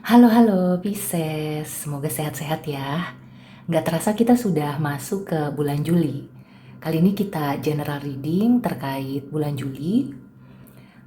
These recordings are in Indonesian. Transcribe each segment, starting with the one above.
Halo halo Pisces, semoga sehat-sehat ya. Nggak terasa kita sudah masuk ke bulan Juli. Kali ini kita general reading terkait bulan Juli.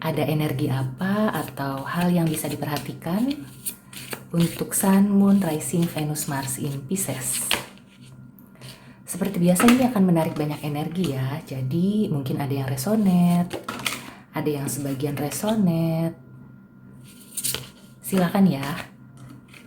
Ada energi apa atau hal yang bisa diperhatikan untuk Sun, Moon, Rising, Venus, Mars in Pisces. Seperti biasa ini akan menarik banyak energi ya, jadi mungkin ada yang resonate, ada yang sebagian resonate. Silakan ya.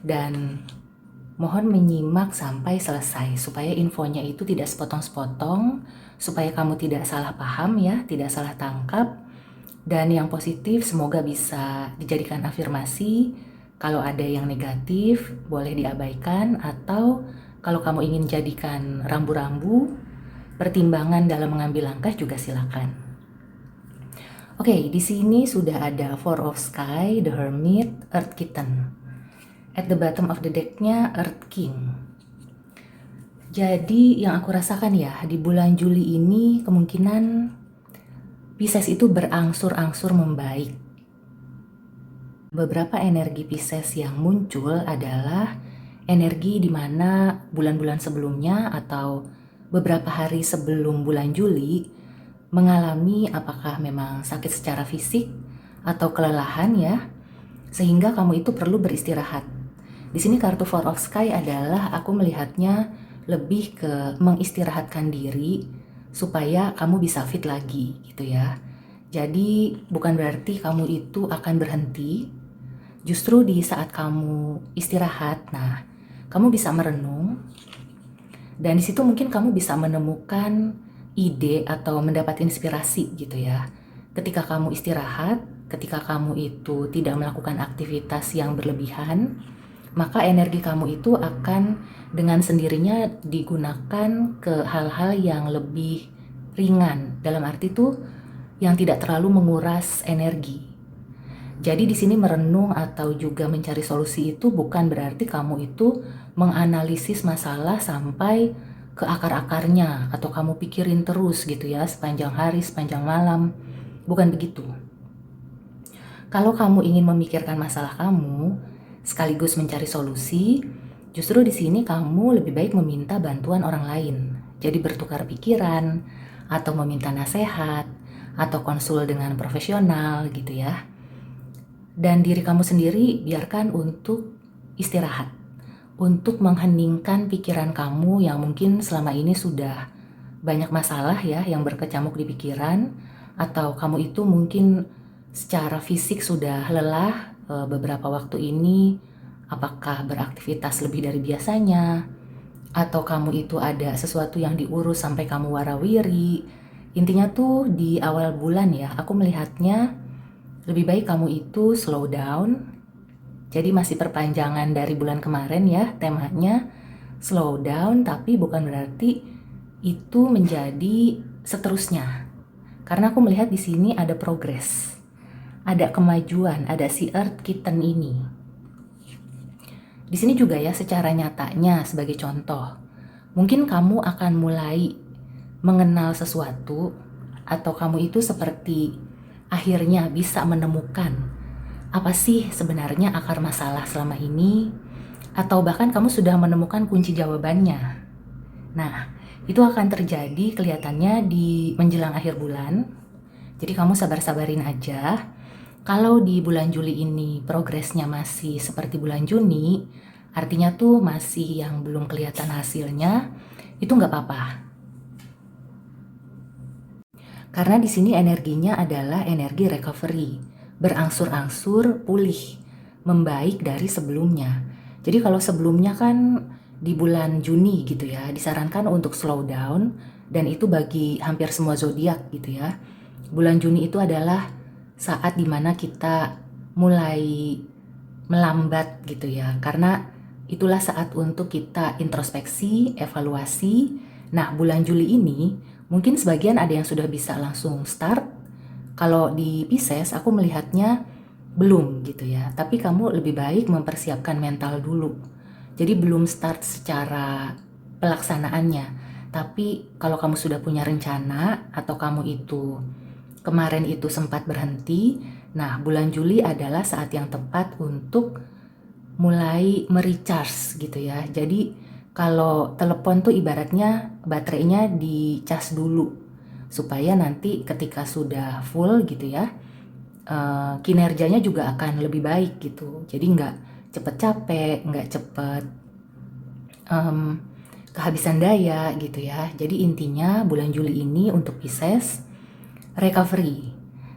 Dan mohon menyimak sampai selesai supaya infonya itu tidak sepotong-sepotong, supaya kamu tidak salah paham ya, tidak salah tangkap. Dan yang positif semoga bisa dijadikan afirmasi. Kalau ada yang negatif boleh diabaikan, atau kalau kamu ingin jadikan rambu-rambu pertimbangan dalam mengambil langkah juga silakan. Oke, di sini sudah ada Four of Sky, The Hermit, Earth Kitten. At the bottom of the deck-nya Earth King. Jadi yang aku rasakan ya, di bulan Juli ini kemungkinan Pisces itu berangsur-angsur membaik. Beberapa energi Pisces yang muncul adalah energi di mana bulan-bulan sebelumnya atau beberapa hari sebelum bulan Juli mengalami apakah memang sakit secara fisik atau kelelahan ya, sehingga kamu itu perlu beristirahat. Di sini kartu Four of Sky adalah aku melihatnya lebih ke mengistirahatkan diri supaya kamu bisa fit lagi gitu ya. Jadi bukan berarti kamu itu akan berhenti. Justru di saat kamu istirahat, nah kamu bisa merenung dan di situ mungkin kamu bisa menemukan ide atau mendapat inspirasi gitu ya. Ketika kamu istirahat, ketika kamu itu tidak melakukan aktivitas yang berlebihan, maka energi kamu itu akan dengan sendirinya digunakan ke hal-hal yang lebih ringan. Dalam arti itu yang tidak terlalu menguras energi. Jadi di sini merenung atau juga mencari solusi itu bukan berarti kamu itu menganalisis masalah sampai ke akar-akarnya atau kamu pikirin terus gitu ya sepanjang hari, sepanjang malam. Bukan begitu. Kalau kamu ingin memikirkan masalah kamu sekaligus mencari solusi, justru di sini kamu lebih baik meminta bantuan orang lain. Jadi bertukar pikiran, atau meminta nasihat, atau konsul dengan profesional gitu ya. Dan diri kamu sendiri biarkan untuk istirahat, untuk mengheningkan pikiran kamu yang mungkin selama ini sudah banyak masalah ya yang berkecamuk di pikiran, atau kamu itu mungkin secara fisik sudah lelah beberapa waktu ini, apakah beraktivitas lebih dari biasanya, atau kamu itu ada sesuatu yang diurus sampai kamu warawiri. Intinya tuh di awal bulan ya, aku melihatnya lebih baik kamu itu slow down. Jadi masih perpanjangan dari bulan kemarin ya, temanya slow down, tapi bukan berarti itu menjadi seterusnya. Karena aku melihat di sini ada progres, ada kemajuan, ada si Earth Kitten ini. Di sini juga ya secara nyatanya sebagai contoh, mungkin kamu akan mulai mengenal sesuatu atau kamu itu seperti akhirnya bisa menemukan apa sih sebenarnya akar masalah selama ini, atau bahkan kamu sudah menemukan kunci jawabannya. Nah, itu akan terjadi kelihatannya di menjelang akhir bulan. Jadi kamu sabar-sabarin aja. Kalau di bulan Juli ini progresnya masih seperti bulan Juni, artinya tuh masih yang belum kelihatan hasilnya, itu nggak apa-apa. Karena di sini energinya adalah energi recovery, berangsur-angsur pulih, membaik dari sebelumnya. Jadi kalau sebelumnya kan di bulan Juni gitu ya, disarankan untuk slow down, dan itu bagi hampir semua zodiak gitu ya. Bulan Juni itu adalah saat dimana kita mulai melambat gitu ya, karena itulah saat untuk kita introspeksi, evaluasi. Nah, bulan Juli ini mungkin sebagian ada yang sudah bisa langsung start. Kalau di Pisces aku melihatnya belum gitu ya, tapi kamu lebih baik mempersiapkan mental dulu. Jadi belum start secara pelaksanaannya, tapi kalau kamu sudah punya rencana atau kamu itu kemarin itu sempat berhenti, nah bulan Juli adalah saat yang tepat untuk mulai merecharge gitu ya. Jadi kalau telepon tuh ibaratnya baterainya dicas dulu supaya nanti ketika sudah full gitu ya, kinerjanya juga akan lebih baik gitu. Jadi nggak cepet capek, nggak cepet kehabisan daya gitu ya. Jadi intinya bulan Juli ini untuk Pisces recovery,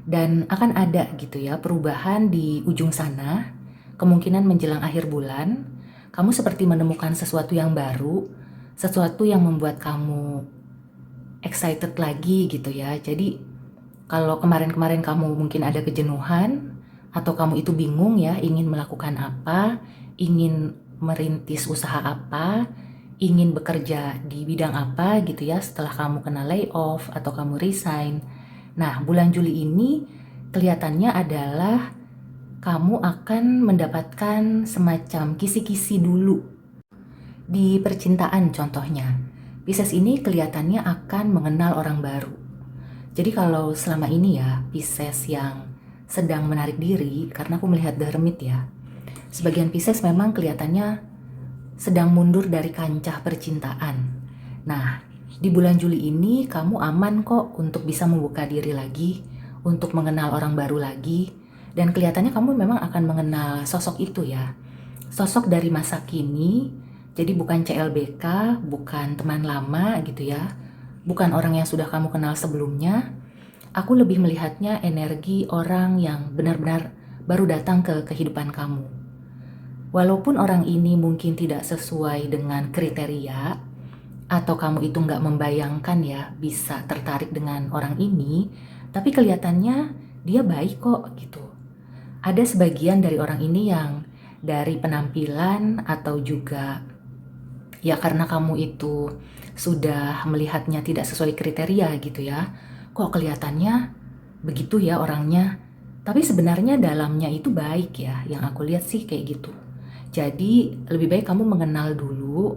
dan akan ada gitu ya perubahan di ujung sana. Kemungkinan menjelang akhir bulan kamu seperti menemukan sesuatu yang baru, sesuatu yang membuat kamu excited lagi gitu ya. Jadi kalau kemarin-kemarin kamu mungkin ada kejenuhan atau kamu itu bingung ya ingin melakukan apa, ingin merintis usaha apa, ingin bekerja di bidang apa gitu ya setelah kamu kena layoff atau kamu resign. Nah, bulan Juli ini kelihatannya adalah kamu akan mendapatkan semacam kisi-kisi dulu di percintaan contohnya. Pisces ini kelihatannya akan mengenal orang baru. Jadi kalau selama ini ya Pisces yang sedang menarik diri, karena aku melihat The Hermit ya, sebagian Pisces memang kelihatannya sedang mundur dari kancah percintaan. Nah, di bulan Juli ini kamu aman kok untuk bisa membuka diri lagi, untuk mengenal orang baru lagi, dan kelihatannya kamu memang akan mengenal sosok itu ya. Sosok dari masa kini, jadi bukan CLBK, bukan teman lama gitu ya, bukan orang yang sudah kamu kenal sebelumnya. Aku lebih melihatnya energi orang yang benar-benar baru datang ke kehidupan kamu. Walaupun orang ini mungkin tidak sesuai dengan kriteria, atau kamu itu nggak membayangkan ya bisa tertarik dengan orang ini, tapi kelihatannya dia baik kok gitu. Ada sebagian dari orang ini yang dari penampilan atau juga ya karena kamu itu sudah melihatnya tidak sesuai kriteria gitu ya, kok kelihatannya begitu ya orangnya, tapi sebenarnya dalamnya itu baik ya, yang aku lihat sih kayak gitu. Jadi lebih baik kamu mengenal dulu,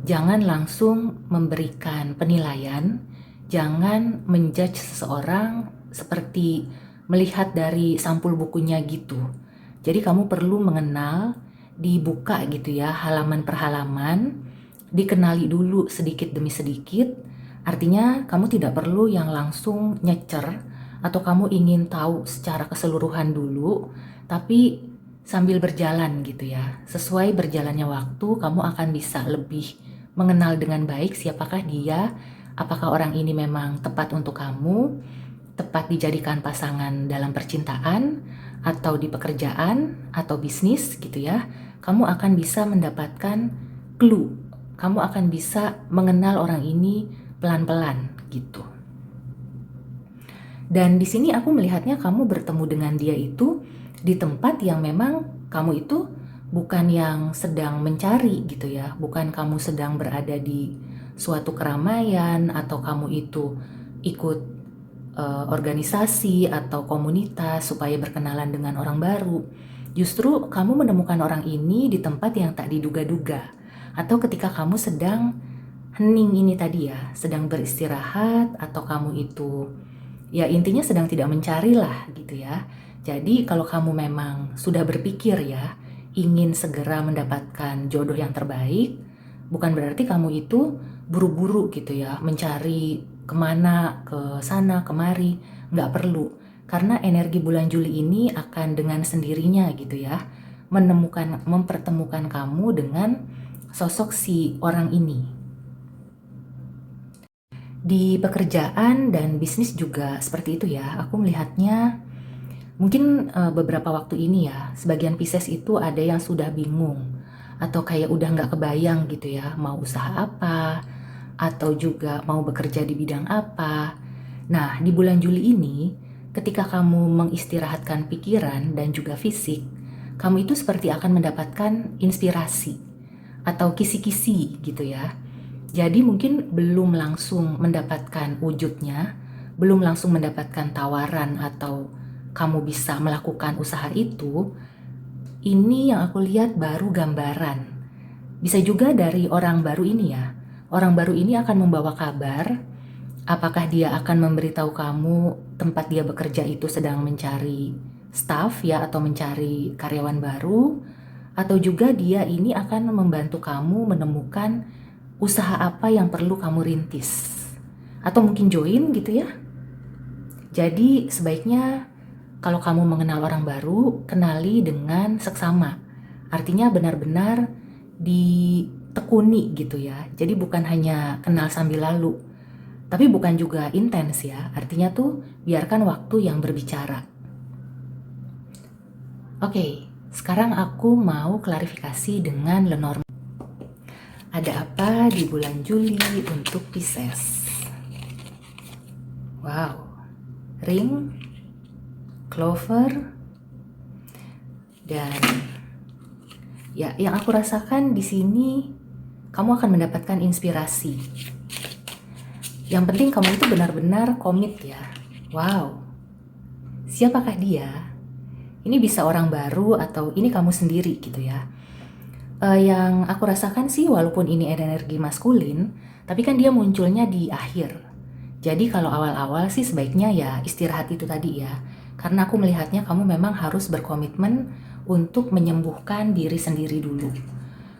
jangan langsung memberikan penilaian, jangan menjudge seseorang seperti melihat dari sampul bukunya gitu. Jadi kamu perlu mengenal, dibuka gitu ya halaman per halaman, dikenali dulu sedikit demi sedikit. Artinya kamu tidak perlu yang langsung nyecer atau kamu ingin tahu secara keseluruhan dulu, tapi sambil berjalan gitu ya. Sesuai berjalannya waktu, kamu akan bisa lebih mengenal dengan baik siapakah dia, apakah orang ini memang tepat untuk kamu, tepat dijadikan pasangan dalam percintaan, atau di pekerjaan, atau bisnis gitu ya. Kamu akan bisa mendapatkan clue, kamu akan bisa mengenal orang ini pelan-pelan gitu. Dan di sini aku melihatnya kamu bertemu dengan dia itu di tempat yang memang kamu itu bukan yang sedang mencari gitu ya, bukan kamu sedang berada di suatu keramaian atau kamu itu ikut organisasi atau komunitas supaya berkenalan dengan orang baru. Justru kamu menemukan orang ini di tempat yang tak diduga-duga, atau ketika kamu sedang hening ini tadi ya, sedang beristirahat, atau kamu itu ya intinya sedang tidak mencari lah gitu ya. Jadi kalau kamu memang sudah berpikir ya ingin segera mendapatkan jodoh yang terbaik, bukan berarti kamu itu buru-buru gitu ya mencari kemana, ke sana, kemari, nggak perlu. Karena energi bulan Juli ini akan dengan sendirinya gitu ya mempertemukan kamu dengan sosok si orang ini. Di pekerjaan dan bisnis juga seperti itu ya. Aku melihatnya mungkin beberapa waktu ini ya, sebagian Pisces itu ada yang sudah bingung atau kayak udah nggak kebayang gitu ya, mau usaha apa atau juga mau bekerja di bidang apa. Nah, di bulan Juli ini, ketika kamu mengistirahatkan pikiran dan juga fisik, kamu itu seperti akan mendapatkan inspirasi atau kisi-kisi gitu ya. Jadi mungkin belum langsung mendapatkan wujudnya, belum langsung mendapatkan tawaran atau kamu bisa melakukan usaha itu. Ini yang aku lihat baru gambaran. Bisa juga dari orang baru ini ya. Orang baru ini akan membawa kabar, apakah dia akan memberitahu kamu tempat dia bekerja itu sedang mencari staff ya atau mencari karyawan baru, Atau juga dia ini akan membantu kamu menemukan usaha apa yang perlu kamu rintis. Atau mungkin join gitu ya. Jadi sebaiknya kalau kamu mengenal orang baru, kenali dengan seksama. Artinya benar-benar ditekuni gitu ya. Jadi bukan hanya kenal sambil lalu. Tapi bukan juga intens ya. Artinya tuh biarkan waktu yang berbicara. Oke, sekarang aku mau klarifikasi dengan Lenormand. Ada apa di bulan Juli untuk Pisces? Wow, ring, clover, dan ya yang aku rasakan di sini kamu akan mendapatkan inspirasi. Yang penting kamu itu benar-benar komit ya. Wow, siapakah dia? Ini bisa orang baru atau ini kamu sendiri gitu ya. Yang aku rasakan sih walaupun ini energi maskulin, tapi kan dia munculnya di akhir. Jadi kalau awal-awal sih sebaiknya ya istirahat itu tadi ya. Karena aku melihatnya kamu memang harus berkomitmen untuk menyembuhkan diri sendiri dulu.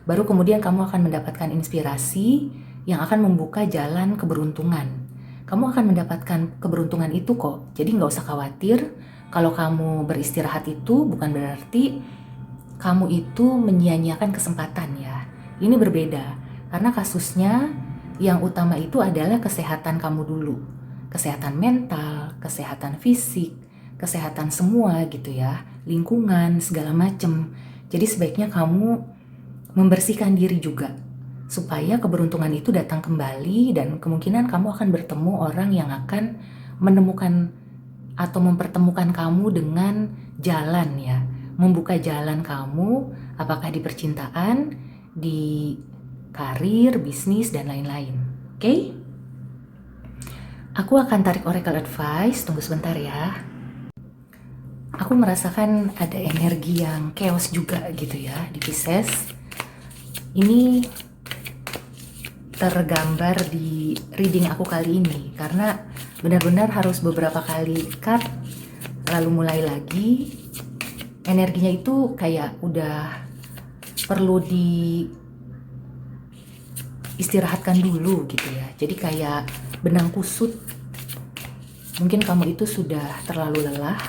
Baru kemudian kamu akan mendapatkan inspirasi yang akan membuka jalan keberuntungan. Kamu akan mendapatkan keberuntungan itu kok. Jadi nggak usah khawatir. Kalau kamu beristirahat itu bukan berarti kamu itu menyia-nyiakan kesempatan ya. Ini berbeda. Karena kasusnya yang utama itu adalah kesehatan kamu dulu. Kesehatan mental, kesehatan fisik, kesehatan semua gitu ya. Lingkungan, segala macem. Jadi sebaiknya kamu membersihkan diri juga. Supaya keberuntungan itu datang kembali dan kemungkinan kamu akan bertemu orang yang akan menemukan atau mempertemukan kamu dengan jalan ya. Membuka jalan kamu apakah di percintaan, di karir, bisnis, dan lain-lain. Oke? Aku akan tarik oracle advice, tunggu sebentar ya. Aku merasakan ada energi yang chaos juga gitu ya di Pisces. Ini tergambar di reading aku kali ini karena benar-benar harus beberapa kali cut lalu mulai lagi. Energinya itu kayak udah perlu di istirahatkan dulu gitu ya. Jadi kayak benang kusut. Mungkin kamu itu sudah terlalu lelah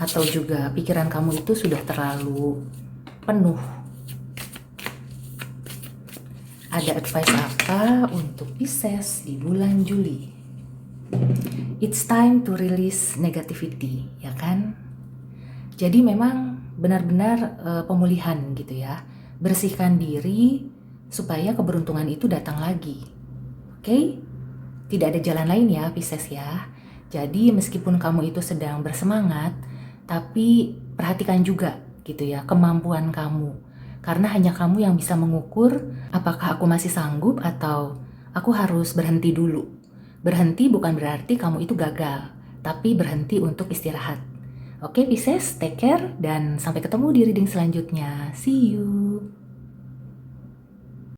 atau juga pikiran kamu itu sudah terlalu penuh. Ada advice apa untuk Pisces di bulan Juli? It's time to release negativity, ya kan? Jadi memang benar-benar pemulihan gitu ya. Bersihkan diri supaya keberuntungan itu datang lagi. Oke? Tidak ada jalan lain ya Pisces ya. Jadi meskipun kamu itu sedang bersemangat, tapi perhatikan juga gitu ya kemampuan kamu. Karena hanya kamu yang bisa mengukur apakah aku masih sanggup atau aku harus berhenti dulu. Berhenti bukan berarti kamu itu gagal, tapi berhenti untuk istirahat. Oke Pisces, take care dan sampai ketemu di reading selanjutnya. See you!